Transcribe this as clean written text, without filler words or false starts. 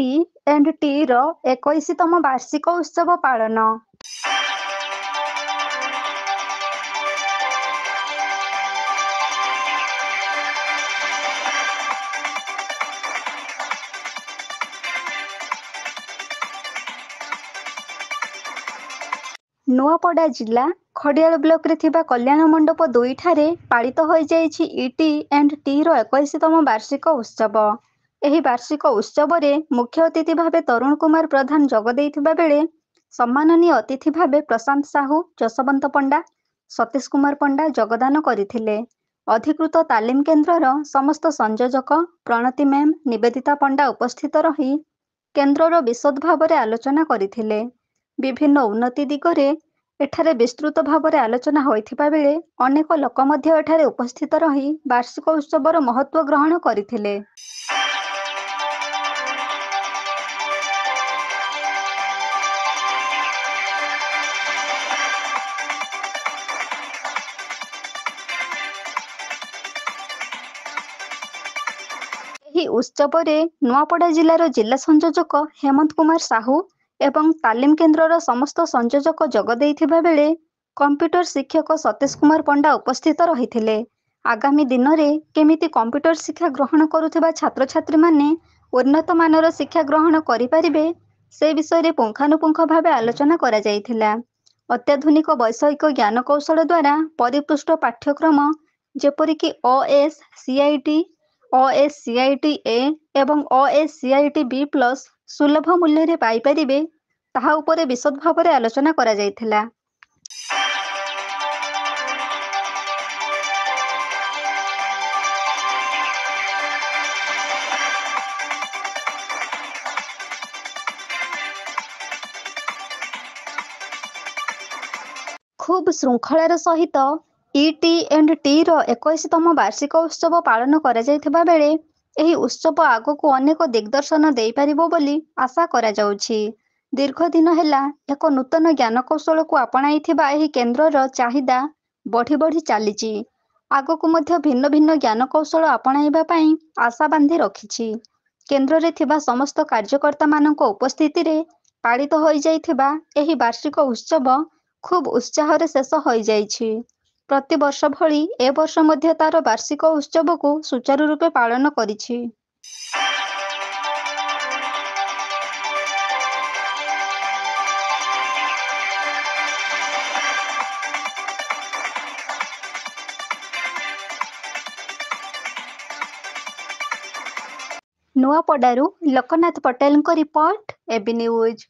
ET&T ର 21ତମ ବାର୍ଷିକ ଉତ୍ସବ ପାଳନ। ନୂଆପଡ଼ା ଜିଲ୍ଲା ଖଡ଼ିଆଳ ବ୍ଲକରେ ଥିବା କଲ୍ୟାଣ ମଣ୍ଡପ 2 ଠାରେ ପାଳିତ ହୋଇଯାଇଛି ET&T ର 21ତମ ବାର୍ଷିକ ଉତ୍ସବ। ଏହି ବାର୍ଷିକ ଉତ୍ସବରେ ମୁଖ୍ୟ ଅତିଥି ଭାବେ ତରୁଣ କୁମାର ପ୍ରଧାନ ଯୋଗ ଦେଇଥିବା ବେଳେ ସମ୍ମାନନୀୟ ଅତିଥି ଭାବେ ପ୍ରଶାନ୍ତ ସାହୁ, ଯଶବନ୍ତ ପଣ୍ଡା, ସତୀଶ କୁମାର ପଣ୍ଡା ଯୋଗଦାନ କରିଥିଲେ। ଅଧିକୃତ ତାଲିମ କେନ୍ଦ୍ରର ସମସ୍ତ ସଂଯୋଜକ ପ୍ରଣତି ମ୍ୟାମ୍, ନିବେଦିତା ପଣ୍ଡା ଉପସ୍ଥିତ ରହି କେନ୍ଦ୍ରର ବିଶଦ ଭାବରେ ଆଲୋଚନା କରିଥିଲେ। ବିଭିନ୍ନ ଉନ୍ନତି ଦିଗରେ ଏଠାରେ ବିସ୍ତୃତ ଭାବରେ ଆଲୋଚନା ହୋଇଥିବା ବେଳେ ଅନେକ ଲୋକ ମଧ୍ୟ ଏଠାରେ ଉପସ୍ଥିତ ରହି ବାର୍ଷିକ ଉତ୍ସବର ମହତ୍ତ୍ୱ ଗ୍ରହଣ କରିଥିଲେ। ଏହି ଉତ୍ସବରେ ନୂଆପଡ଼ା ଜିଲ୍ଲାର ଜିଲ୍ଲା ସଂଯୋଜକ ହେମନ୍ତ କୁମାର ସାହୁ ଏବଂ ତାଲିମ କେନ୍ଦ୍ରର ସମସ୍ତ ସଂଯୋଜକ ଯୋଗ ଦେଇଥିବା ବେଳେ କମ୍ପ୍ୟୁଟର ଶିକ୍ଷକ ସତୀଶ କୁମାର ପଣ୍ଡା ଉପସ୍ଥିତ ରହିଥିଲେ। ଆଗାମୀ ଦିନରେ କେମିତି କମ୍ପ୍ୟୁଟର ଶିକ୍ଷା ଗ୍ରହଣ କରୁଥିବା ଛାତ୍ରଛାତ୍ରୀମାନେ ଉନ୍ନତମାନର ଶିକ୍ଷା ଗ୍ରହଣ କରିପାରିବେ ସେ ବିଷୟରେ ପୁଙ୍ଖାନୁପୁଙ୍ଖ ଭାବେ ଆଲୋଚନା କରାଯାଇଥିଲା। ଅତ୍ୟାଧୁନିକ ବୈଷୟିକ ଜ୍ଞାନ କୌଶଳ ଦ୍ୱାରା ପରିପୃଷ୍ଟ ପାଠ୍ୟକ୍ରମ ଯେପରିକି OS-CIT, OS-CIT-A ଏବଂ OS-CIT-B+ ସୁଲଭ ମୂଲ୍ୟରେ ପାଇପାରିବେ ତାହା ଉପରେ ବିଶଦ ଭାବରେ ଆଲୋଚନା କରାଯାଇଥିଲା। ଖୁବ୍ ଶୃଙ୍ଖଳାର ସହିତ ET&T ର 21ତମ ବାର୍ଷିକ ଉତ୍ସବ ପାଳନ କରାଯାଇଥିବା ବେଳେ ଏହି ଉତ୍ସବ ଆଗକୁ ଅନେକ ଦିଗ୍ଦର୍ଶନ ଦେଇପାରିବ ବୋଲି ଆଶା କରାଯାଉଛି। ଦୀର୍ଘ ଦିନ ହେଲା ଏକ ନୂତନ ଜ୍ଞାନକୌଶଳକୁ ଆପଣାଇଥିବା ଏହି କେନ୍ଦ୍ରର ଚାହିଦା ବଢ଼ି ବଢ଼ି ଚାଲିଛି। ଆଗକୁ ମଧ୍ୟ ଭିନ୍ନ ଭିନ୍ନ ଜ୍ଞାନକୌଶଳ ଆପଣାଇବା ପାଇଁ ଆଶା ବାନ୍ଧି ରଖିଛି। କେନ୍ଦ୍ରରେ ଥିବା ସମସ୍ତ କାର୍ଯ୍ୟକର୍ତ୍ତାମାନଙ୍କ ଉପସ୍ଥିତିରେ ପାଳିତ ହୋଇଯାଇଥିବା ଏହି ବାର୍ଷିକ ଉତ୍ସବ ଖୁବ୍ ଉତ୍ସାହରେ ଶେଷ ହୋଇଯାଇଛି। ପ୍ରତିବର୍ଷ ଭଳି ଏ ବର୍ଷ ମଧ୍ୟ ତାର ବାର୍ଷିକ ଉତ୍ସବକୁ ସୁଚାରୁ ରୂପେ ପାଳନ କରିଛି। ନୂଆପଡ଼ାରୁ ଲୋକନାଥ ପଟେଲଙ୍କ ରିପୋର୍ଟ, AB ନ୍ୟୁଜ୍।